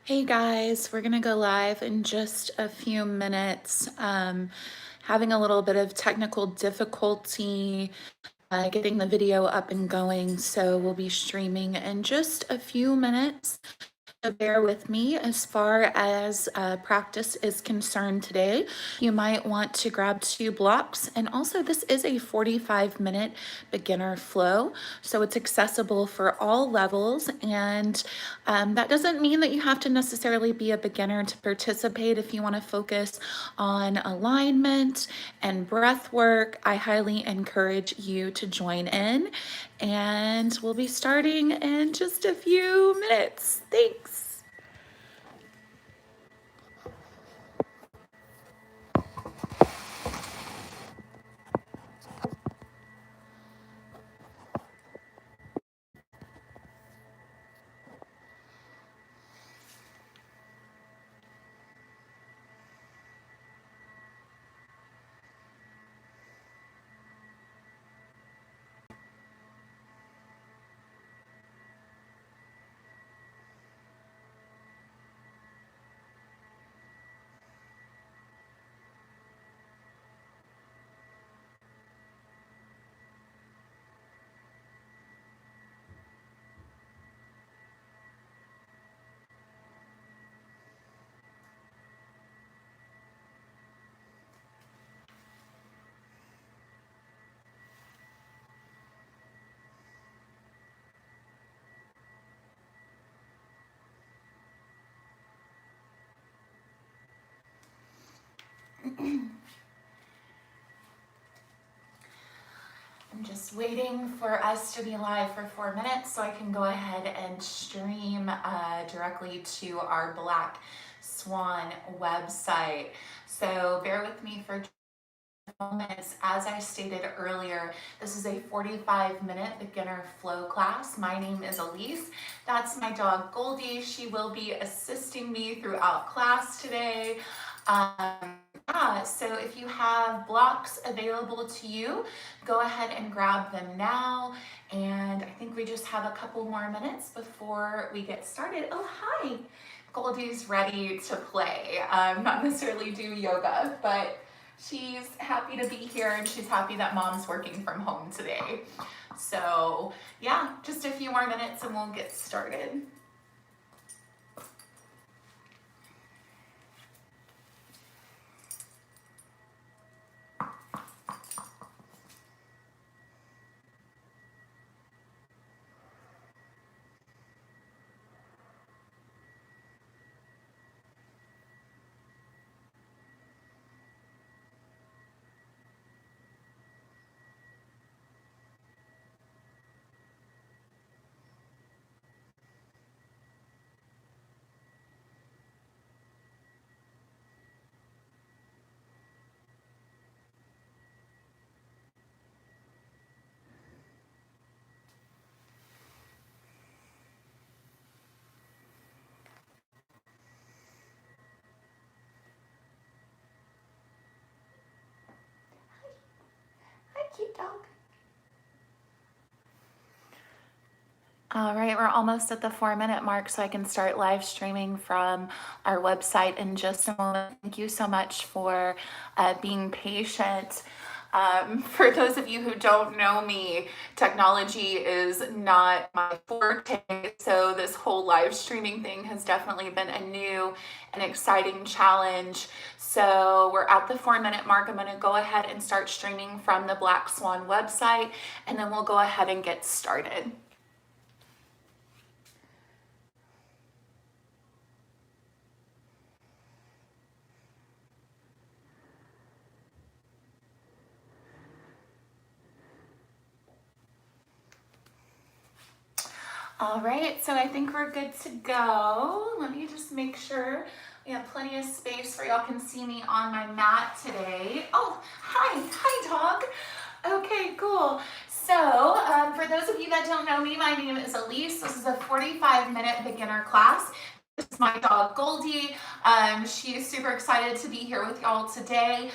Hey guys, we're gonna go live in just a few minutes. Having a little bit of technical difficulty getting the video up and going, so we'll be streaming in just a few minutes. So bear with me as far as practice is concerned today. You might want to grab 2 blocks, and also this is a 45-minute beginner flow, so it's accessible for all levels, and that doesn't mean that you have to necessarily be a beginner to participate. If you want to focus on alignment and breath work, I highly encourage you to join in, and we'll be starting in just a few minutes. Thanks. I'm just waiting for us to be live for 4 minutes so I can go ahead and stream directly to our Black Swan website. So bear with me for moments. As I stated earlier, this is a 45-minute beginner flow class. My name is Élese. That's my dog Goldie. She will be assisting me throughout class today. So if you have blocks available to you, go ahead and grab them now. And I think we just have a couple more minutes before we get started. Oh, hi. Goldie's ready to play. Not necessarily do yoga, but she's happy to be here and she's happy that mom's working from home today. So yeah, just a few more minutes and we'll get started. Hi, cute dog. All right, we're almost at the 4-minute mark, so I can start live streaming from our website in just a moment. Thank you so much for being patient. For those of you who don't know me, technology is not my forte, so this whole live streaming thing has definitely been a new and exciting challenge. So we're at the 4-minute mark. I'm going to go ahead and start streaming from the Black Swan website, and then we'll go ahead and get started. All right, so I think we're good to go. Let me just make sure we have plenty of space where y'all can see me on my mat today. Oh, hi dog. Okay, cool. So for those of you that don't know me, my name is Élese. This is a 45-minute beginner class. This is my dog Goldie. She is super excited to be here with y'all today.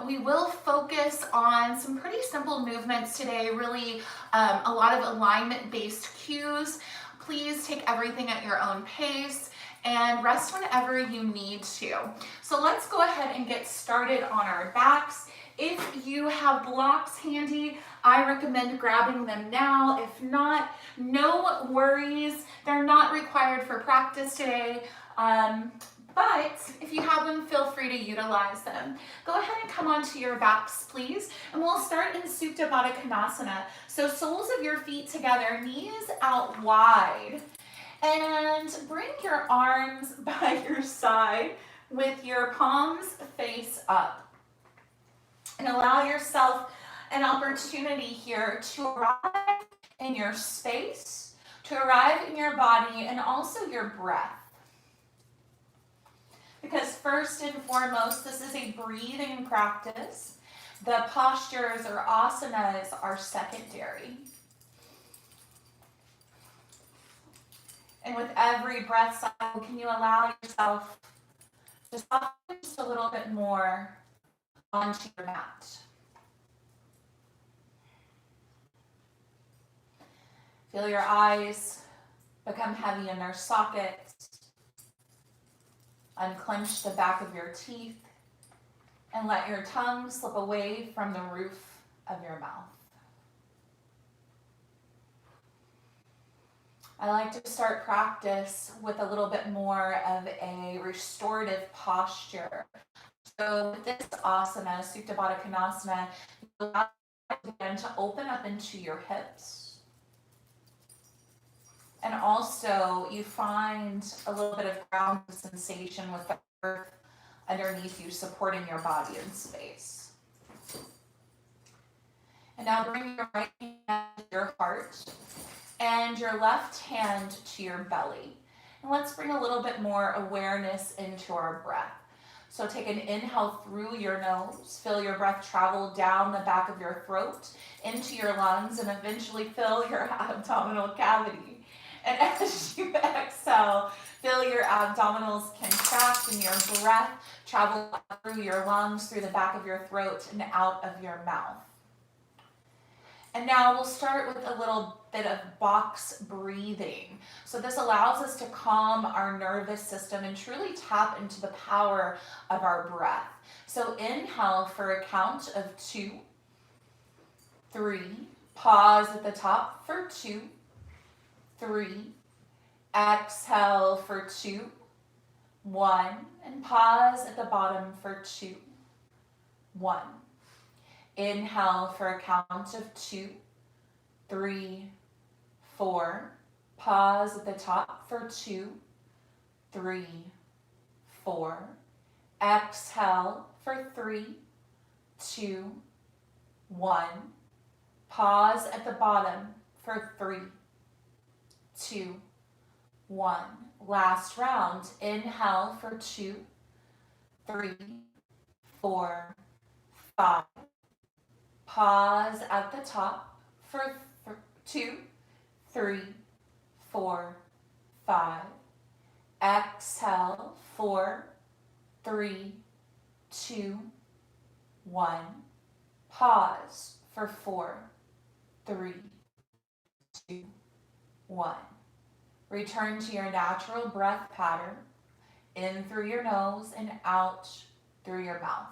We will focus on some pretty simple movements today, really a lot of alignment-based cues. Please take everything at your own pace and rest whenever you need to. So let's go ahead and get started on our backs. If you have blocks handy, I recommend grabbing them now. If not, no worries. They're not required for practice today. But if you have them, feel free to utilize them. Go ahead and come onto your backs, please. And we'll start in Supta Baddha Konasana. So soles of your feet together, knees out wide. And bring your arms by your side with your palms face up. And allow yourself an opportunity here to arrive in your space, to arrive in your body, and also your breath. Because first and foremost, this is a breathing practice. The postures or asanas are secondary. And with every breath cycle, can you allow yourself to soften just a little bit more onto your mat? Feel your eyes become heavy in their sockets. Unclench the back of your teeth and let your tongue slip away from the roof of your mouth. I like to start practice with a little bit more of a restorative posture. So with this asana, Supta Baddha Konasana, you allow you begin to open up into your hips. And also you find a little bit of ground sensation with the earth underneath you, supporting your body in space. And now bring your right hand to your heart and your left hand to your belly. And let's bring a little bit more awareness into our breath. So take an inhale through your nose, feel your breath travel down the back of your throat, into your lungs, and eventually fill your abdominal cavity. And as you exhale, feel your abdominals contract and your breath travel through your lungs, through the back of your throat, and out of your mouth. And now we'll start with a little bit of box breathing. So this allows us to calm our nervous system and truly tap into the power of our breath. So inhale for a count of 2, 3. Pause at the top for 2, 3. Exhale for 2, 1. And pause at the bottom for 2, 1. Inhale for a count of 2, 3, 4. Pause at the top for 2, 3, 4. Exhale for 3, 2, 1. Pause at the bottom for 3, 2, 1. Last round. Inhale for 2, 3, 4, 5. Pause at the top for 2, 3, 4, 5. Exhale, 4, 3, 2, 1. Pause for 4, 3, 2, 1. Return to your natural breath pattern, in through your nose and out through your mouth.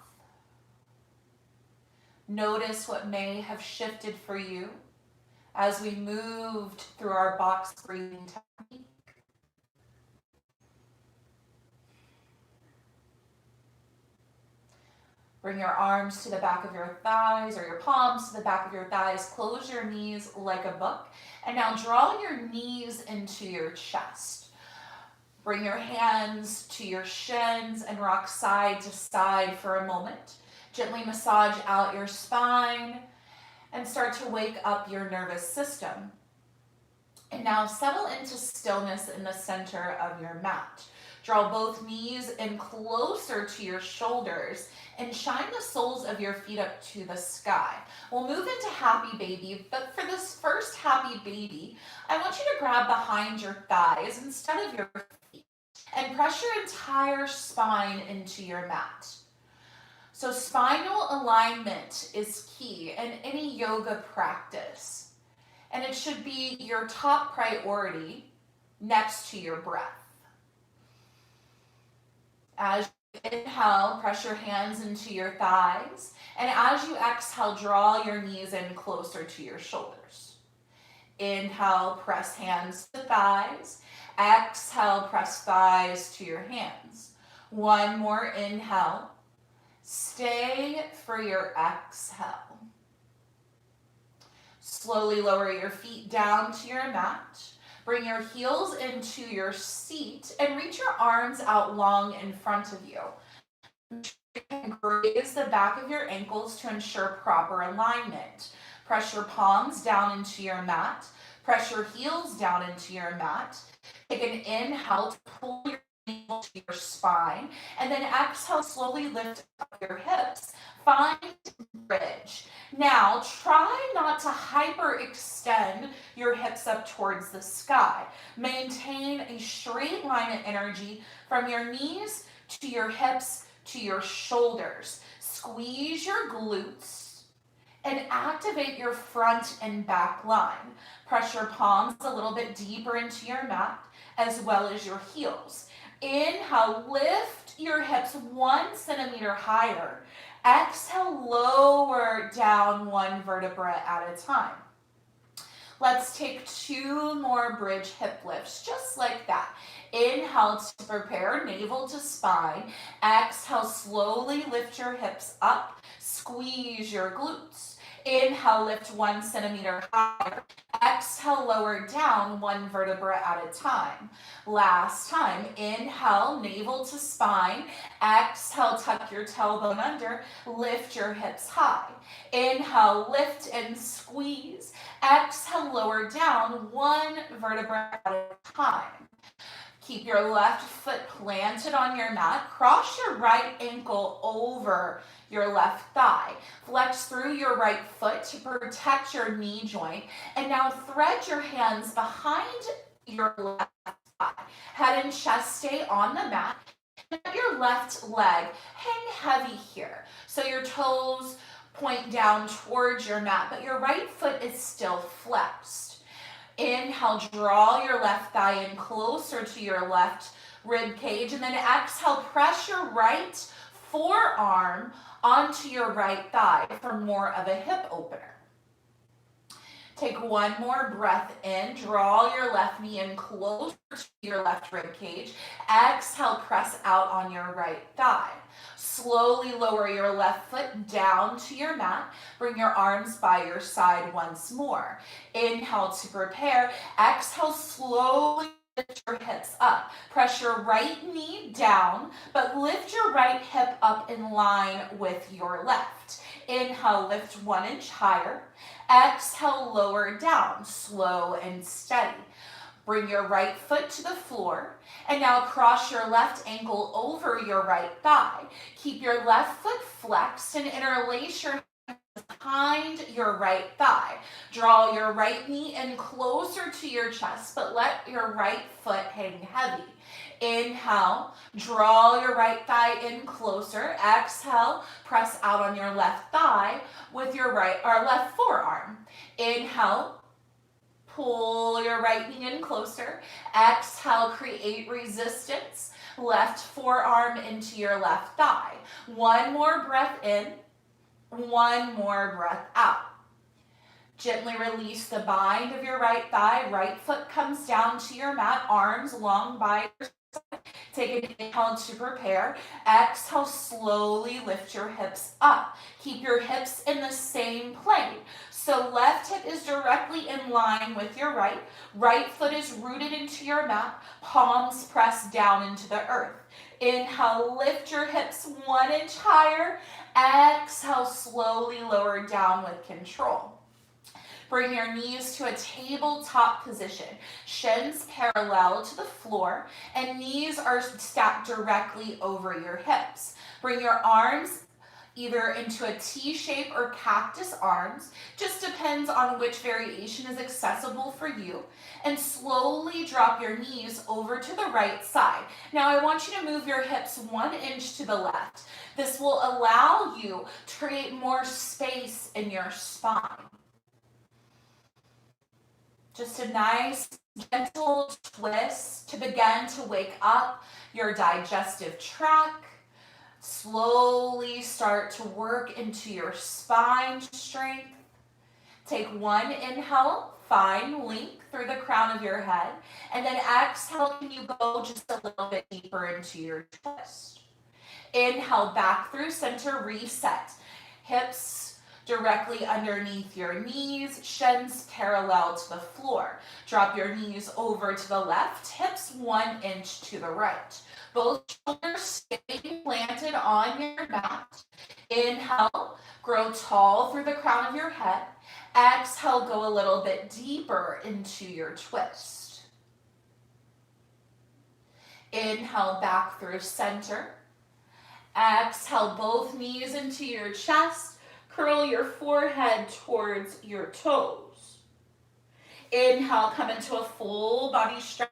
Notice what may have shifted for you as we moved through our box breathing technique. Bring your arms to the back of your thighs or your palms to the back of your thighs. Close your knees like a book. And now draw your knees into your chest. Bring your hands to your shins and rock side to side for a moment. Gently massage out your spine and start to wake up your nervous system. And now settle into stillness in the center of your mat. Draw both knees in closer to your shoulders and shine the soles of your feet up to the sky. We'll move into happy baby, but for this first happy baby, I want you to grab behind your thighs instead of your feet and press your entire spine into your mat. So spinal alignment is key in any yoga practice, and it should be your top priority next to your breath. As you inhale, press your hands into your thighs. And as you exhale, draw your knees in closer to your shoulders. Inhale, press hands to thighs. Exhale, press thighs to your hands. One more inhale. Stay for your exhale. Slowly lower your feet down to your mat. Bring your heels into your seat and reach your arms out long in front of you. You can graze the back of your ankles to ensure proper alignment. Press your palms down into your mat. Press your heels down into your mat. Take an inhale to pull your navel to your spine, and then exhale, slowly lift up your hips. Find bridge. Now, try not to hyperextend your hips up towards the sky. Maintain a straight line of energy from your knees to your hips to your shoulders. Squeeze your glutes and activate your front and back line. Press your palms a little bit deeper into your mat as well as your heels. Inhale, lift your hips 1 centimeter higher. Exhale, lower down 1 vertebra at a time. Let's take 2 more bridge hip lifts, just like that. Inhale to prepare, navel to spine. Exhale, slowly lift your hips up. Squeeze your glutes. Inhale, lift 1 centimeter higher. Exhale, lower down 1 vertebra at a time. Last time, inhale, navel to spine. Exhale, tuck your tailbone under. Lift your hips high. Inhale, lift and squeeze. Exhale, lower down 1 vertebra at a time. Keep your left foot planted on your mat. Cross your right ankle over your left thigh. Flex through your right foot to protect your knee joint. And now thread your hands behind your left thigh. Head and chest stay on the mat. Let your left leg hang heavy here. So your toes point down towards your mat, but your right foot is still flexed. Inhale, draw your left thigh in closer to your left rib cage, and then exhale, press your right forearm onto your right thigh for more of a hip opener. Take 1 more breath in, draw your left knee in closer to your left rib cage. Exhale, press out on your right thigh. Slowly lower your left foot down to your mat. Bring your arms by your side once more. Inhale to prepare. Exhale, slowly lift your hips up. Press your right knee down, but lift your right hip up in line with your left. Inhale, lift 1 inch higher. Exhale, lower down, slow and steady. Bring your right foot to the floor, and now cross your left ankle over your right thigh. Keep your left foot flexed and interlace your hands behind your right thigh. Draw your right knee in closer to your chest, but let your right foot hang heavy. Inhale, draw your right thigh in closer. Exhale, press out on your left thigh with your left forearm. Inhale, pull your right knee in closer. Exhale, create resistance. Left forearm into your left thigh. 1 more breath in, 1 more breath out. Gently release the bind of your right thigh. Right foot comes down to your mat, arms long by your side. Take an inhale to prepare. Exhale, slowly lift your hips up. Keep your hips in the same plane. So left hip is directly in line with your right. Right foot is rooted into your mat. Palms press down into the earth. Inhale, lift your hips 1 inch higher. Exhale, slowly lower down with control. Bring your knees to a tabletop position. Shins parallel to the floor, and knees are stacked directly over your hips. Bring your arms either into a T shape or cactus arms, just depends on which variation is accessible for you, and slowly drop your knees over to the right side. Now I want you to move your hips 1 inch to the left. This will allow you to create more space in your spine. Just a nice Gentle twists to begin to wake up your digestive tract. Slowly start to work into your spine strength. Take one inhale, find length through the crown of your head, and then exhale, can you go just a little bit deeper into your twist. Inhale back through center, reset. Hips directly underneath your knees, shins parallel to the floor. Drop your knees over to the left, hips 1 inch to the right. Both shoulders stay planted on your mat. Inhale, grow tall through the crown of your head. Exhale, go a little bit deeper into your twist. Inhale back through center. Exhale, both knees into your chest. Curl your forehead towards your toes. Inhale, come into a full body stretch.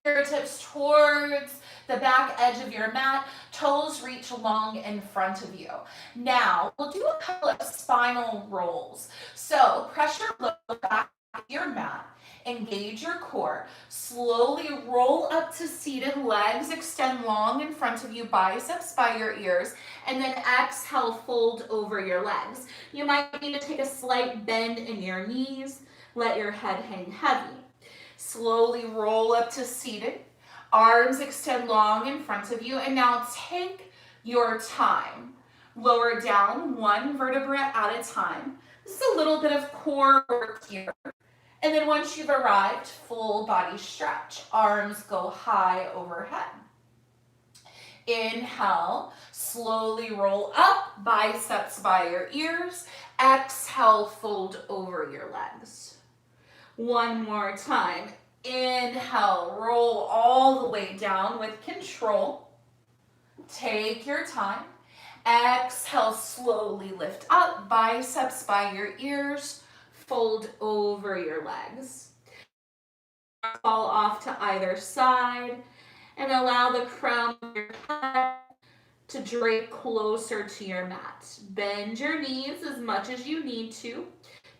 Fingertips towards the back edge of your mat. Toes reach long in front of you. Now, we'll do a couple of spinal rolls. So, pressure low back at your mat. Engage your core. Slowly roll up to seated. Legs extend long in front of you, biceps by your ears, and then exhale, fold over your legs. You might need to take a slight bend in your knees. Let your head hang heavy. Slowly roll up to seated. Arms extend long in front of you, and now take your time. Lower down one vertebra at a time. This is a little bit of core work here. And then once you've arrived, full body stretch. Arms go high overhead. Inhale, slowly roll up, biceps by your ears. Exhale, fold over your legs. One more time. Inhale, roll all the way down with control. Take your time. Exhale, slowly lift up, biceps by your ears. Fold over your legs. Fall off to either side and allow the crown of your head to drape closer to your mat. Bend your knees as much as you need to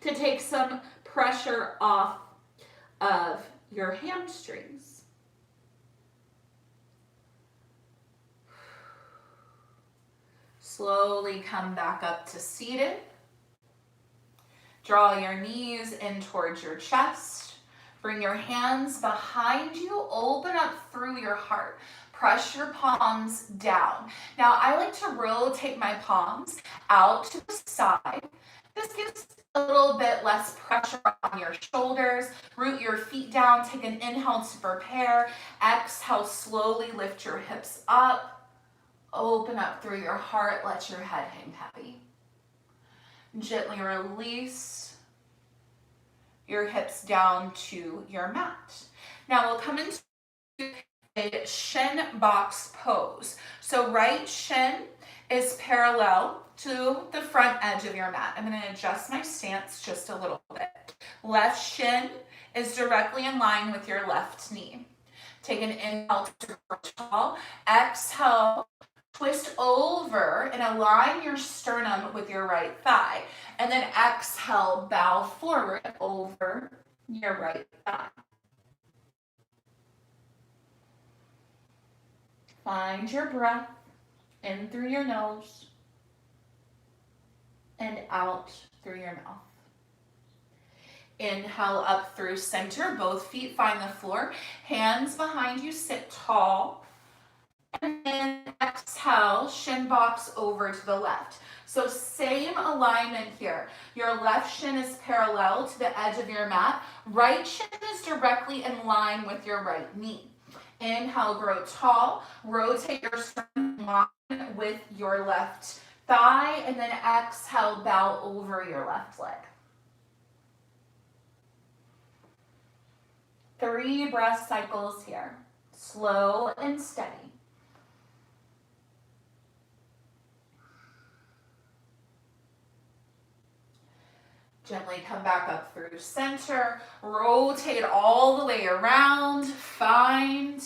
take some pressure off of your hamstrings. Slowly come back up to seated. Draw your knees in towards your chest. Bring your hands behind you. Open up through your heart. Press your palms down. Now, I like to rotate my palms out to the side. This gives a little bit less pressure on your shoulders. Root your feet down. Take an inhale to prepare. Exhale, slowly lift your hips up. Open up through your heart. Let your head hang heavy. Gently release your hips down to your mat. Now we'll come into a shin box pose. So right shin is parallel to the front edge of your mat. I'm going to adjust my stance just a little bit. Left shin is directly in line with your left knee. Take an inhale to grow tall. Exhale. Twist over and align your sternum with your right thigh. And then exhale, bow forward over your right thigh. Find your breath in through your nose and out through your mouth. Inhale up through center. Both feet find the floor. Hands behind you, sit tall. And then exhale, shin box over to the left. So same alignment here. Your left shin is parallel to the edge of your mat. Right shin is directly in line with your right knee. Inhale, grow tall. Rotate your sternum in line with your left thigh. And then exhale, bow over your left leg. 3 breath cycles here. Slow and steady. Gently come back up through center. Rotate all the way around. Find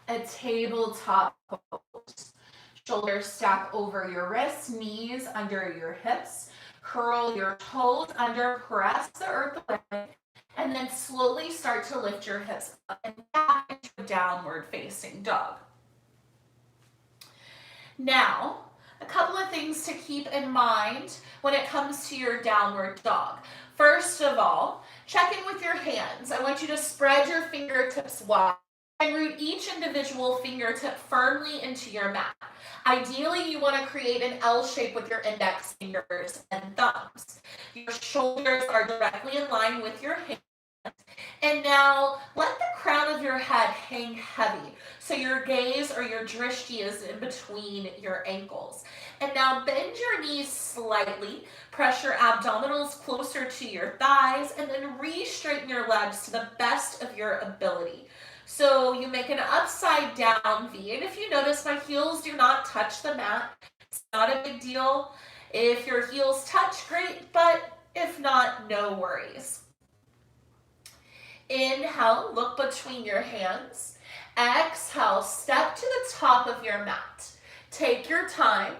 a tabletop pose. Shoulders stack over your wrists, knees under your hips. Curl your toes under, press the earth away, And then slowly start to lift your hips up and back into a downward facing dog. Now, a couple of things to keep in mind when it comes to your downward dog. First of all, check in with your hands. I want you to spread your fingertips wide and root each individual fingertip firmly into your mat. Ideally, you want to create an L shape with your index fingers and thumbs. Your shoulders are directly in line with your hands. And now let the crown of your head hang heavy. So your gaze or your drishti is in between your ankles. And now bend your knees slightly, press your abdominals closer to your thighs, and then re-straighten your legs to the best of your ability. So you make an upside down V. And if you notice, my heels do not touch the mat. It's not a big deal. If your heels touch, great, but if not, no worries. Inhale, look between your hands. Exhale, step to the top of your mat. Take your time.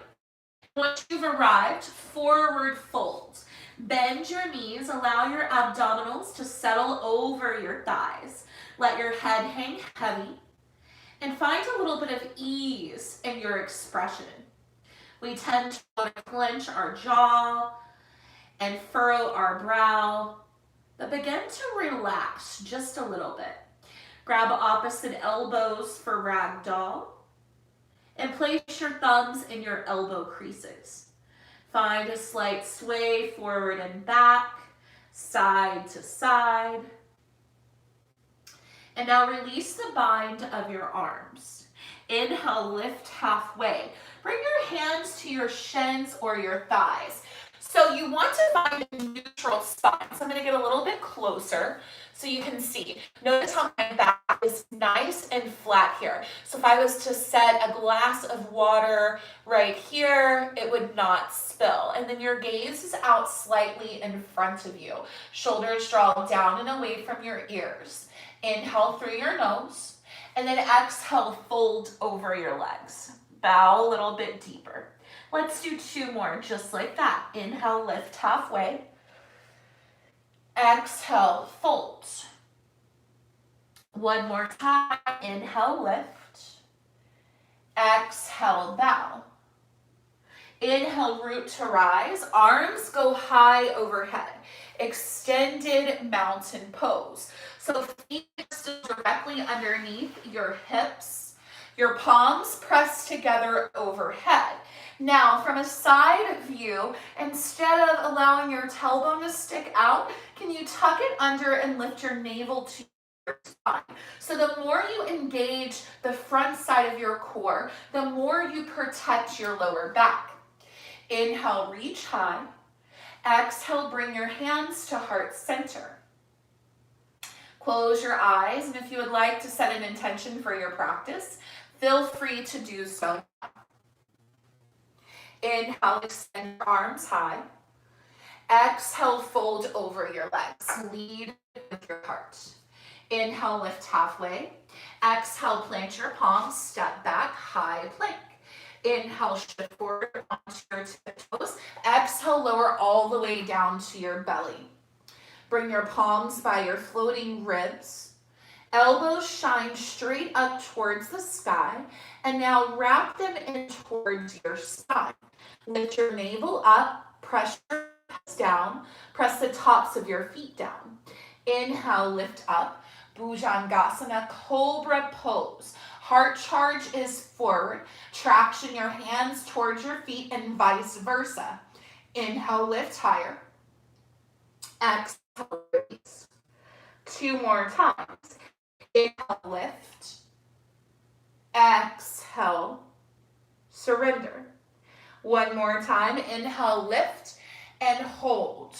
Once you've arrived, forward fold. Bend your knees, allow your abdominals to settle over your thighs. Let your head hang heavy and find a little bit of ease in your expression. We tend to want to clench our jaw and furrow our brow, but begin to relax just a little bit. Grab opposite elbows for ragdoll and place your thumbs in your elbow creases. Find a slight sway forward and back, side to side. And now release the bind of your arms. Inhale, lift halfway. Bring your hands to your shins or your thighs. So you want to find a neutral spot. So I'm going to get a little bit closer so you can see. Notice how my back is nice and flat here. So if I was to set a glass of water right here, it would not spill. And then your gaze is out slightly in front of you. Shoulders draw down and away from your ears. Inhale through your nose, and then exhale, fold over your legs. Bow a little bit deeper. Let's do two more, just like that. Inhale, lift halfway. Exhale, fold. One more time. Inhale, lift. Exhale, bow. Inhale, root to rise. Arms go high overhead. Extended mountain pose. So feet are still directly underneath your hips. Your palms press together overhead. Now, from a side view, instead of allowing your tailbone to stick out, can you tuck it under and lift your navel to your spine? So the more you engage the front side of your core, the more you protect your lower back. Inhale, reach high. Exhale, bring your hands to heart center. Close your eyes, and if you would like to set an intention for your practice, feel free to do so. Inhale, extend your arms high. Exhale, fold over your legs. Lead with your heart. Inhale, lift halfway. Exhale, plant your palms, step back, high plank. Inhale, shift forward onto your tiptoes. Exhale, lower all the way down to your belly. Bring your palms by your floating ribs. Elbows shine straight up towards the sky. And now wrap them in towards your spine. Lift your navel up, press your hips down, press the tops of your feet down. Inhale, lift up. Bhujangasana, cobra pose. Heart charge is forward. Traction your hands towards your feet and vice versa. Inhale, lift higher. Exhale, release. Two more times. Inhale, lift. Exhale, surrender. One more time. Inhale, lift and hold.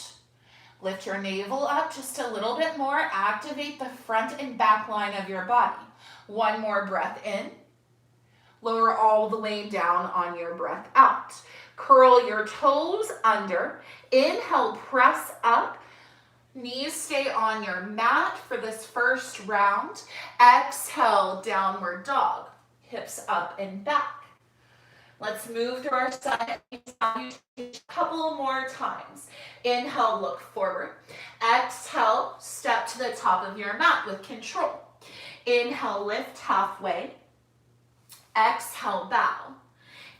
Lift your navel up just a little bit more. Activate the front and back line of your body. One more breath in. Lower all the way down on your breath out. Curl your toes under. Inhale, press up. Knees stay on your mat for this first round. Exhale, downward dog. Hips up and back. Let's move through our side a couple more times. Inhale, look forward. Exhale, step to the top of your mat with control. Inhale, lift halfway. Exhale, bow.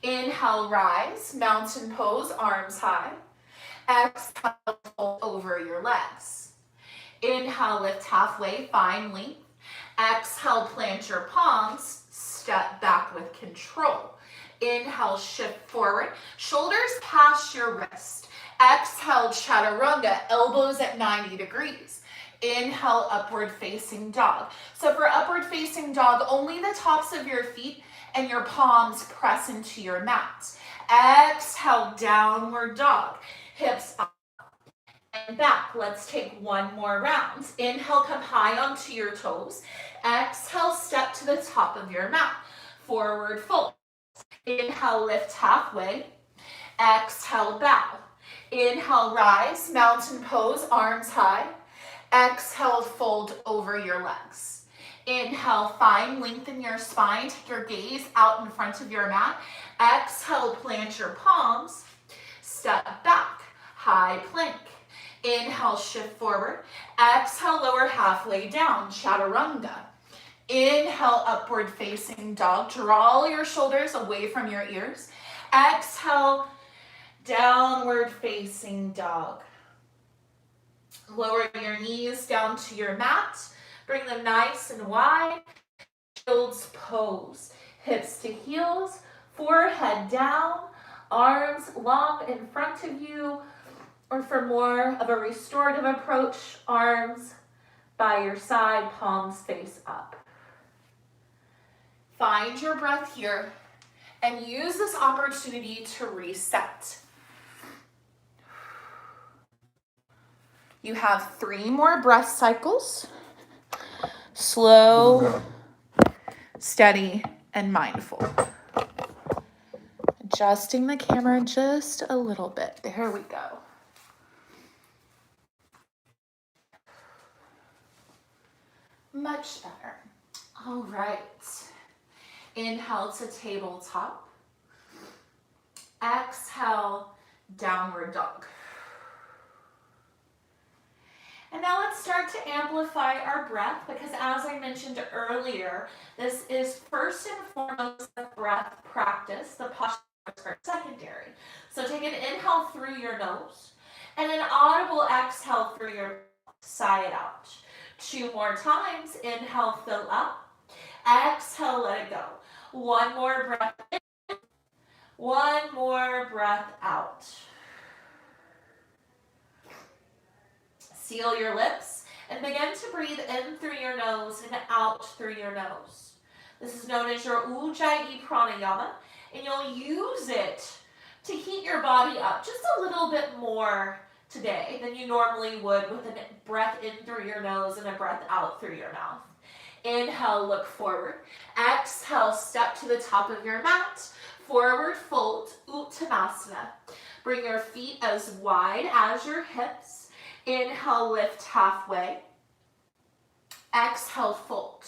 Inhale, rise, mountain pose, arms high. Exhale, fold over your legs. Inhale, lift halfway, find length. Exhale, plant your palms, step back with control. Inhale, shift forward, shoulders past your wrist. Exhale, chaturanga, elbows at 90 degrees. Inhale, upward facing dog. So for upward facing dog, only the tops of your feet and your palms press into your mat. Exhale, downward dog, hips up and back. Let's take one more round. Inhale, come high onto your toes. Exhale, step to the top of your mat. Forward fold. Inhale, lift halfway. Exhale, bow. Inhale, rise, mountain pose, arms high. Exhale, fold over your legs. Inhale, find length in your spine. Take your gaze out in front of your mat. Exhale, plant your palms. Step back, high plank. Inhale, shift forward. Exhale, lower halfway down, chaturanga. Inhale, upward facing dog. Draw your shoulders away from your ears. Exhale, downward facing dog. Lower your knees down to your mat. Bring them nice and wide. Child's pose. Hips to heels, forehead down, arms long in front of you, or for more of a restorative approach, arms by your side, palms face up. Find your breath here and use this opportunity to reset. You have 3 more breath cycles. Slow, steady, and mindful. Adjusting the camera just a little bit. There we go. Much better. All right. Inhale to tabletop. Exhale, downward dog. And now let's start to amplify our breath, because as I mentioned earlier, this is first and foremost a breath practice. The posture are secondary. So take an inhale through your nose and an audible exhale through your mouth. Sigh it out. 2 more times. Inhale, fill up. Exhale, let it go. 1 more breath in. 1 more breath out. Seal your lips and begin to breathe in through your nose and out through your nose. This is known as your Ujjayi pranayama, and you'll use it to heat your body up just a little bit more today than you normally would with a breath in through your nose and a breath out through your mouth. Inhale, look forward. Exhale, step to the top of your mat. Forward fold, Uttanasana. Bring your feet as wide as your hips. Inhale, lift halfway. Exhale, fold.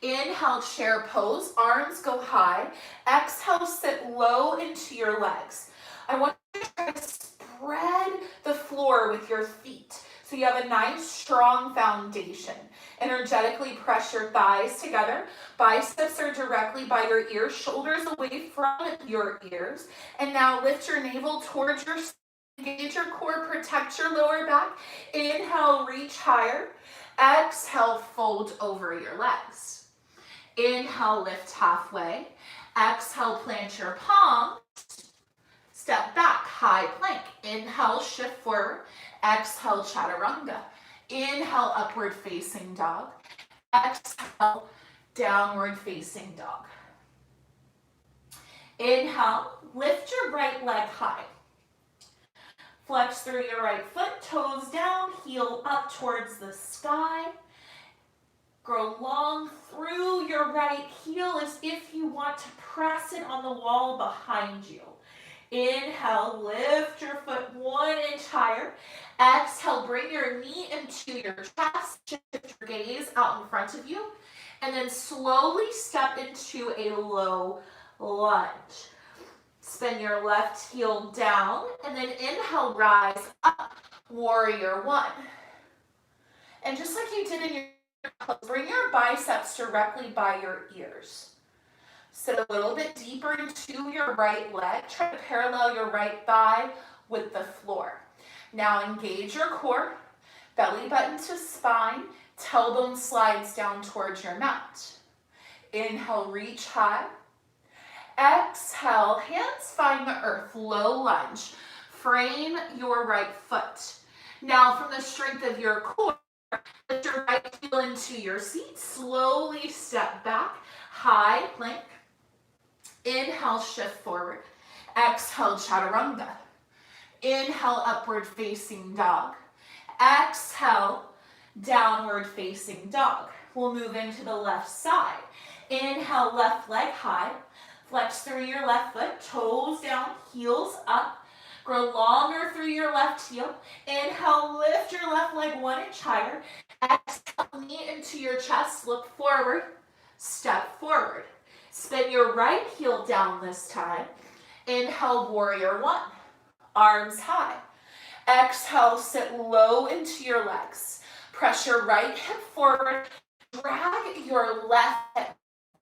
Inhale, chair pose, arms go high. Exhale, sit low into your legs. I want you to try to spread the floor with your feet so you have a nice, strong foundation. Energetically press your thighs together. Biceps are directly by your ears, shoulders away from your ears. And now lift your navel towards your spine. Engage your core, protect your lower back. Inhale, reach higher. Exhale, fold over your legs. Inhale, lift halfway. Exhale, plant your palms. Step back, high plank. Inhale, shift forward. Exhale, chaturanga. Inhale, upward facing dog. Exhale, downward facing dog. Inhale, lift your right leg high. Flex through your right foot, toes down, heel up towards the sky. Grow long through your right heel as if you want to press it on the wall behind you. Inhale, lift your foot 1 inch higher. Exhale, bring your knee into your chest, shift your gaze out in front of you, and then slowly step into a low lunge. Spin your left heel down, and then inhale, rise up. Warrior one. And just like you did in your pose, bring your biceps directly by your ears. Sit a little bit deeper into your right leg. Try to parallel your right thigh with the floor. Now engage your core, belly button to spine, tailbone slides down towards your mat. Inhale, reach high. Exhale, hands find the earth, low lunge. Frame your right foot. Now from the strength of your core, lift your right heel into your seat. Slowly step back, high plank. Inhale, shift forward. Exhale, chaturanga. Inhale, upward facing dog. Exhale, downward facing dog. We'll move into the left side. Inhale, left leg high. Flex through your left foot, toes down, heels up. Grow longer through your left heel. Inhale, lift your left leg 1 inch higher. Exhale, knee into your chest, look forward, step forward. Spin your right heel down this time. Inhale, warrior one, arms high. Exhale, sit low into your legs. Press your right hip forward, drag your left hip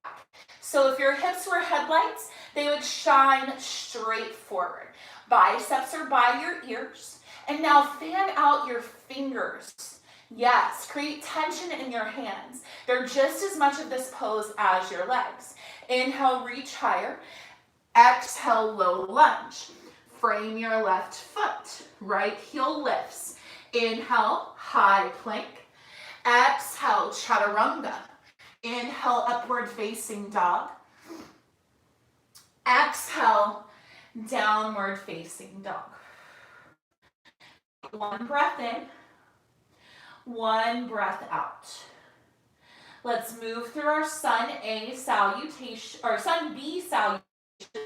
back. So if your hips were headlights, they would shine straight forward. Biceps are by your ears. And now fan out your fingers. Yes, create tension in your hands. They're just as much of this pose as your legs. Inhale, reach higher. Exhale, low lunge. Frame your left foot. Right heel lifts. Inhale, high plank. Exhale, chaturanga. Inhale, upward facing dog. Exhale, downward facing dog. 1 breath in, 1 breath out. Let's move through our Sun A salutation, or Sun B salutation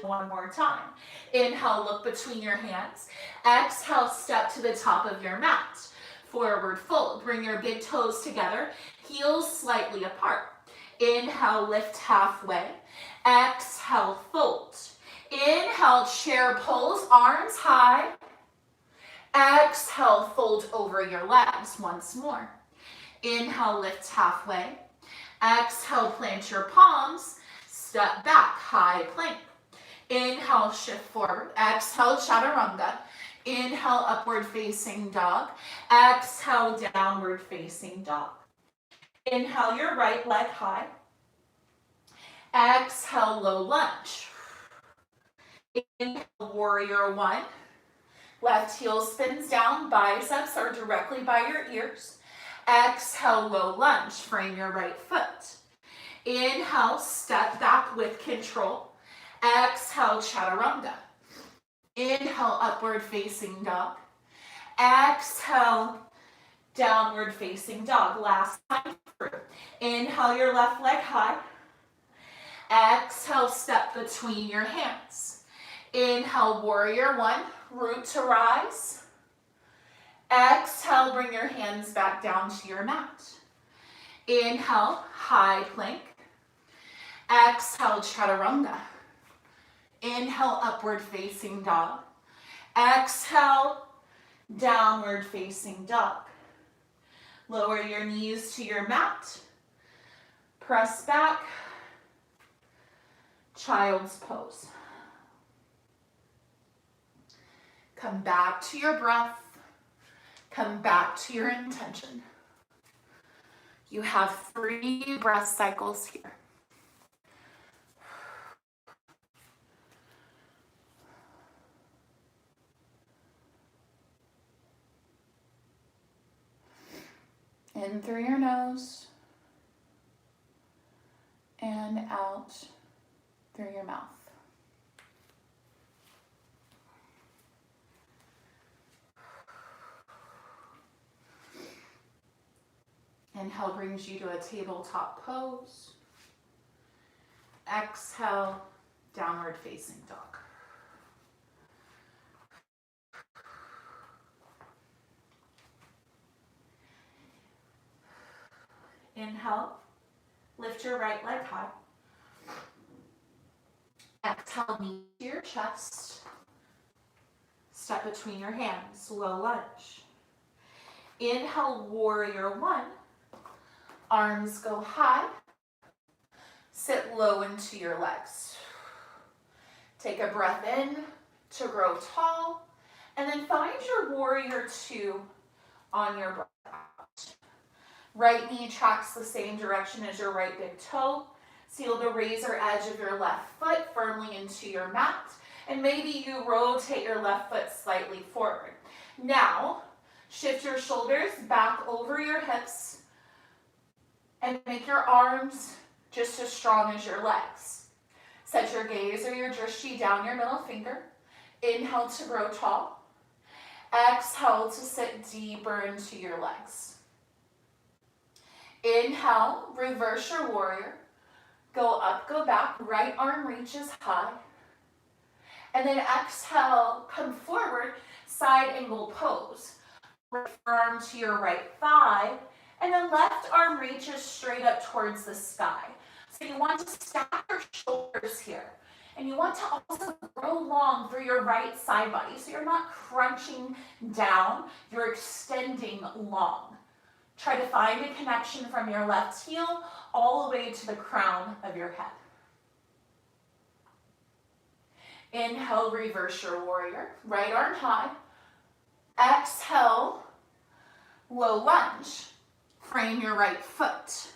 one more time. Inhale, look between your hands. Exhale, step to the top of your mat. Forward fold. Bring your big toes together, heels slightly apart. Inhale, lift halfway. Exhale, fold. Inhale, chair pose, arms high. Exhale, fold over your legs once more. Inhale, lift halfway. Exhale, plant your palms. Step back, high plank. Inhale, shift forward. Exhale, chaturanga. Inhale, upward facing dog. Exhale, downward facing dog. Inhale, your right leg high. Exhale, low lunge. Inhale, warrior one. Left heel spins down, biceps are directly by your ears. Exhale, low lunge, frame your right foot. Inhale, step back with control. Exhale, chaturanga. Inhale, upward facing dog. Exhale, downward facing dog. Last time through. Inhale, your left leg high. Exhale, step between your hands. Inhale, warrior one, root to rise. Exhale, bring your hands back down to your mat. Inhale, high plank. Exhale, chaturanga. Inhale, upward facing dog. Exhale, downward facing dog. Lower your knees to your mat. Press back. Child's pose. Come back to your breath. Come back to your intention. You have 3 breath cycles here. In through your nose and out through your mouth. Inhale brings you to a tabletop pose. Exhale, downward facing dog. Inhale, lift your right leg high. Exhale, knee to your chest. Step between your hands, low lunge. Inhale, warrior one. Arms go high. Sit low into your legs. Take a breath in to grow tall. And then find your warrior two on your breath out. Right knee tracks the same direction as your right big toe. Seal the razor edge of your left foot firmly into your mat. And maybe you rotate your left foot slightly forward. Now, shift your shoulders back over your hips and make your arms just as strong as your legs. Set your gaze or your drishti down your middle finger. Inhale to grow tall. Exhale to sit deeper into your legs. Inhale, reverse your warrior. Go up, go back, right arm reaches high. And then exhale, come forward, side angle pose. Right arm to your right thigh, and then left arm reaches straight up towards the sky. So you want to stack your shoulders here. And you want to also grow long through your right side body. So you're not crunching down, you're extending long. Try to find a connection from your left heel all the way to the crown of your head. Inhale, reverse your warrior. Right arm high. Exhale, low lunge. Frame your right foot.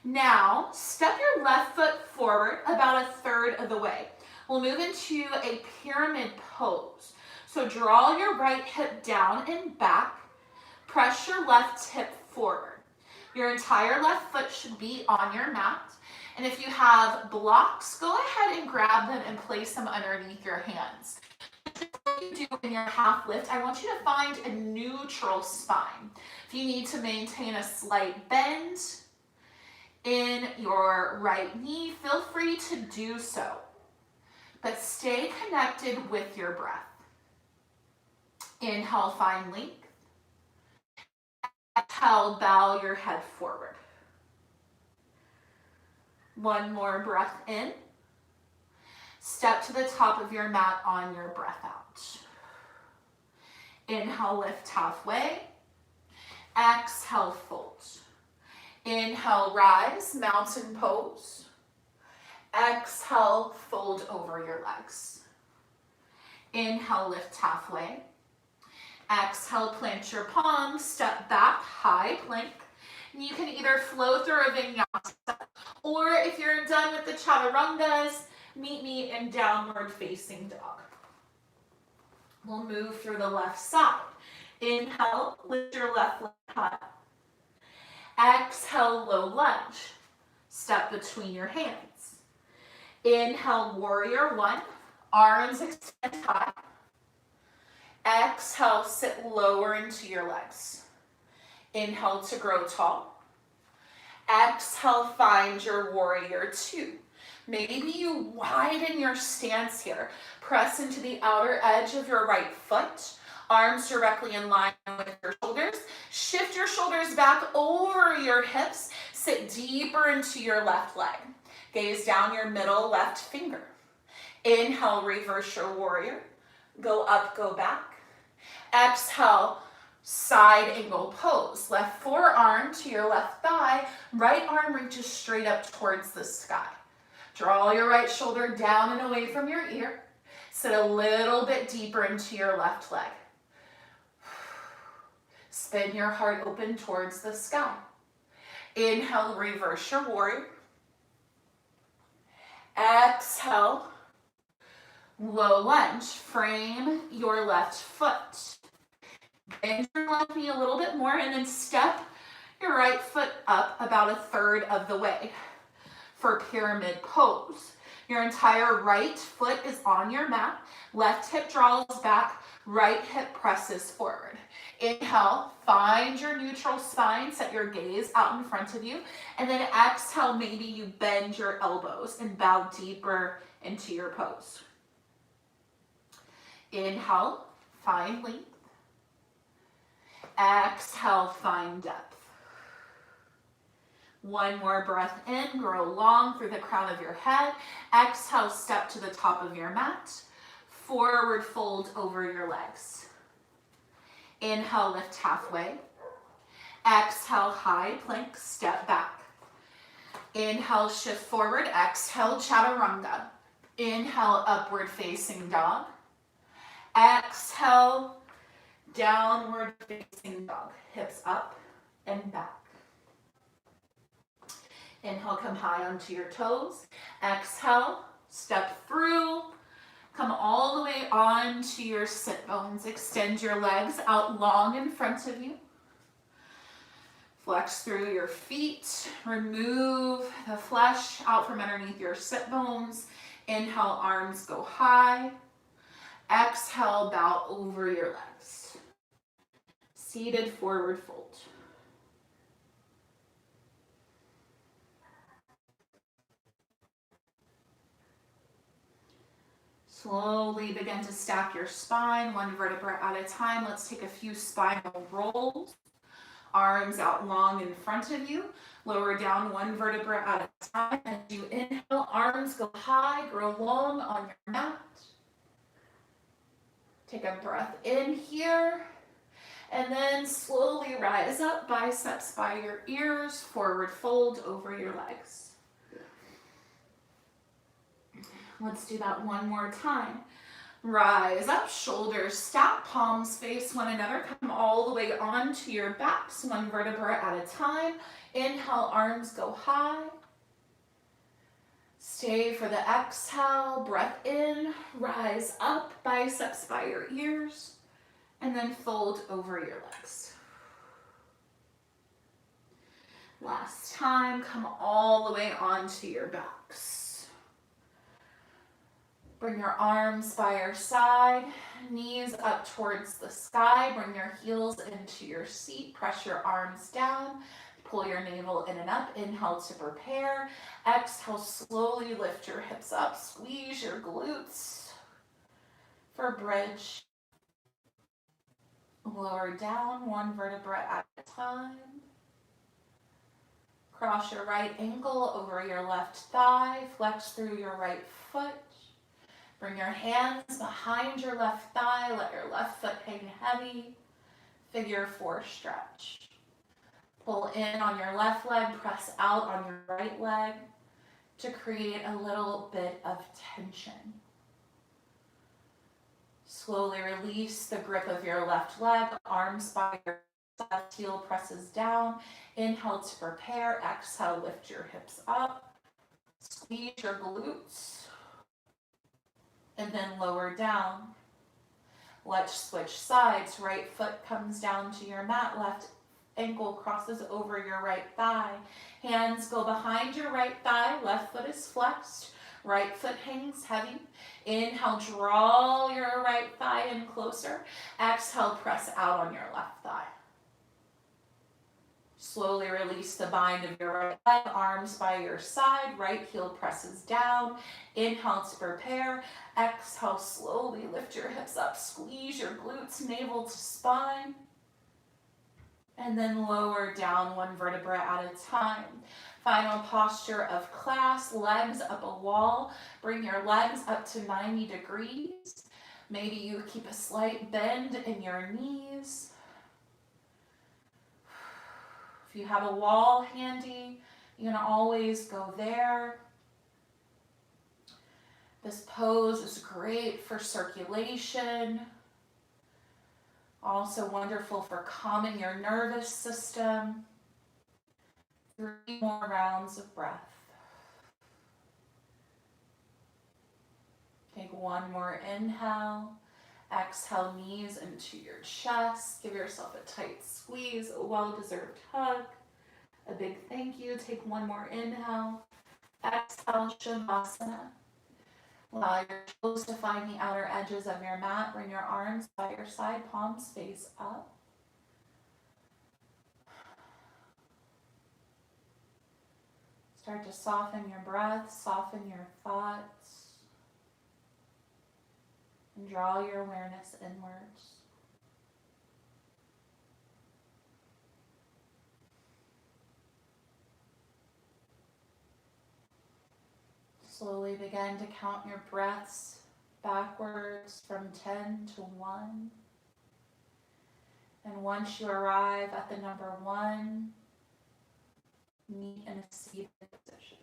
Now, step your left foot forward about a third of the way. We'll move into a pyramid pose. So draw your right hip down and back. Press your left hip forward. Your entire left foot should be on your mat. And if you have blocks, go ahead and grab them and place them underneath your hands. What you do in your half lift, I want you to find a neutral spine. If you need to maintain a slight bend in your right knee, feel free to do so. But stay connected with your breath. Inhale, find length. Exhale, bow your head forward. One more breath in. Step to the top of your mat on your breath out. Inhale, lift halfway. Exhale, fold. Inhale, rise, mountain pose. Exhale, fold over your legs. Inhale, lift halfway. Exhale, plant your palms, step back, high plank. And you can either flow through a vinyasa, or if you're done with the chaturangas, meet me in downward facing dog. We'll move through the left side. Inhale, lift your left leg high. Exhale, low lunge. Step between your hands. Inhale, warrior one. Arms extend high. Exhale, sit lower into your legs. Inhale to grow tall. Exhale, find your warrior two. Maybe you widen your stance here. Press into the outer edge of your right foot. Arms directly in line with your shoulders. Shift your shoulders back over your hips. Sit deeper into your left leg. Gaze down your middle left finger. Inhale, reverse your warrior. Go up, go back. Exhale, side angle pose. Left forearm to your left thigh. Right arm reaches straight up towards the sky. Draw your right shoulder down and away from your ear. Sit a little bit deeper into your left leg. Spin your heart open towards the sky. Inhale, reverse your warrior. Exhale, low lunge. Frame your left foot. Bend your left knee a little bit more and then step your right foot up about a third of the way for pyramid pose. Your entire right foot is on your mat. Left hip draws back, right hip presses forward. Inhale, find your neutral spine, set your gaze out in front of you, and then exhale, maybe you bend your elbows and bow deeper into your pose. Inhale, find length. Exhale, find depth. One more breath in, grow long through the crown of your head. Exhale, step to the top of your mat. Forward fold over your legs. Inhale, lift halfway. Exhale, high plank, step back. Inhale, shift forward. Exhale, chaturanga. Inhale, upward facing dog. Exhale, downward facing dog. Hips up and back. Inhale, come high onto your toes. Exhale, step through. Come all the way onto your sit bones. Extend your legs out long in front of you. Flex through your feet. Remove the flesh out from underneath your sit bones. Inhale, arms go high. Exhale, bow over your legs. Seated forward fold. Slowly begin to stack your spine, one vertebra at a time. Let's take a few spinal rolls. Arms out long in front of you. Lower down one vertebra at a time. As you inhale, arms go high, grow long on your mat. Take a breath in here. And then slowly rise up, biceps by your ears, forward fold over your legs. Let's do that one more time. Rise up, shoulders stack, palms face one another. Come all the way onto your backs, one vertebra at a time. Inhale, arms go high. Stay for the exhale, breath in, rise up, biceps by your ears, and then fold over your legs. Last time, come all the way onto your backs. Bring your arms by your side, knees up towards the sky. Bring your heels into your seat. Press your arms down. Pull your navel in and up. Inhale to prepare. Exhale, slowly lift your hips up. Squeeze your glutes for bridge. Lower down, one vertebra at a time. Cross your right ankle over your left thigh. Flex through your right foot. Bring your hands behind your left thigh. Let your left foot hang heavy. Figure 4 stretch. Pull in on your left leg. Press out on your right leg to create a little bit of tension. Slowly release the grip of your left leg. Arms by your left heel presses down. Inhale to prepare. Exhale, lift your hips up. Squeeze your glutes. And then lower down. Let's switch sides. Right foot comes down to your mat. Left ankle crosses over your right thigh. Hands go behind your right thigh. Left foot is flexed. Right foot hangs heavy. Inhale, draw your right thigh in closer. Exhale, press out on your left thigh. Slowly release the bind of your right leg, arms by your side, right heel presses down. Inhale to prepare. Exhale, slowly lift your hips up, squeeze your glutes, navel to spine. And then lower down one vertebra at a time. Final posture of class, legs up a wall. Bring your legs up to 90 degrees. Maybe you keep a slight bend in your knees. If you have a wall handy, you can always go there. This pose is great for circulation. Also wonderful for calming your nervous system. 3 more rounds of breath. Take one more inhale. Exhale, knees into your chest. Give yourself a tight squeeze, a well-deserved hug. A big thank you. Take one more inhale. Exhale, Shavasana. Allow your toes to find the outer edges of your mat. Bring your arms by your side, palms face up. Start to soften your breath, soften your thoughts. And draw your awareness inwards. Slowly begin to count your breaths backwards from 10 to 1. And once you arrive at the number 1, meet in a seated position.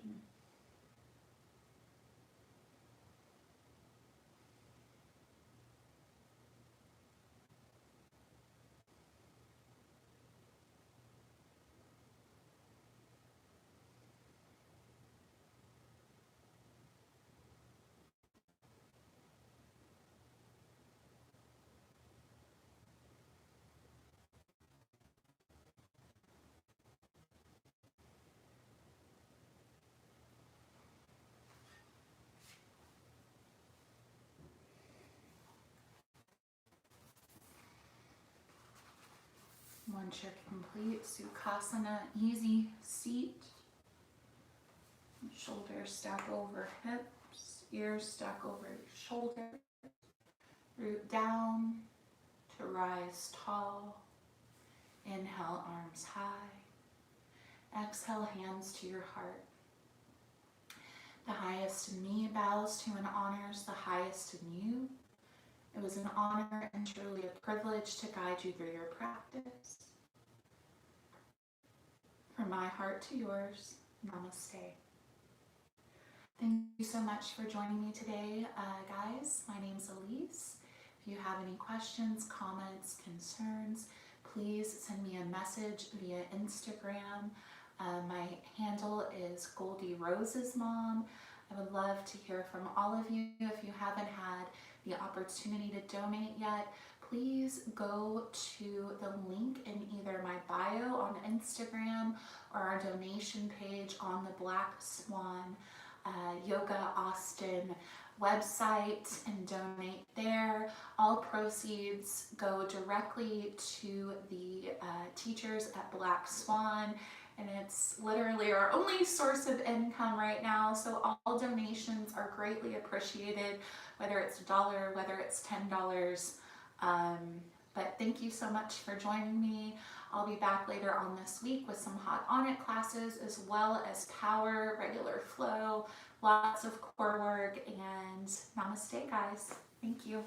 Once you're complete, Sukhasana, easy seat. Shoulders stack over hips, ears stack over shoulders. Root down to rise tall. Inhale, arms high. Exhale, hands to your heart. The highest in me bows to and honors the highest in you. It was an honor and truly a privilege to guide you through your practice. From my heart to yours, namaste. Thank you so much for joining me today, guys. My name's Élese. If you have any questions, comments, concerns, please send me a message via Instagram. My handle is Goldie Rose's Mom. I would love to hear from all of you. If you haven't had the opportunity to donate yet, please go to the link in either my bio on Instagram or our donation page on the Black Swan Yoga Austin website and donate there. All proceeds go directly to the teachers at Black Swan, and it's literally our only source of income right now, so all donations are greatly appreciated, whether it's $1, whether it's $10. But thank you so much for joining me. I'll be back later on this week with some hot on-it classes, as well as power, regular flow, lots of core work, and namaste, guys. Thank you.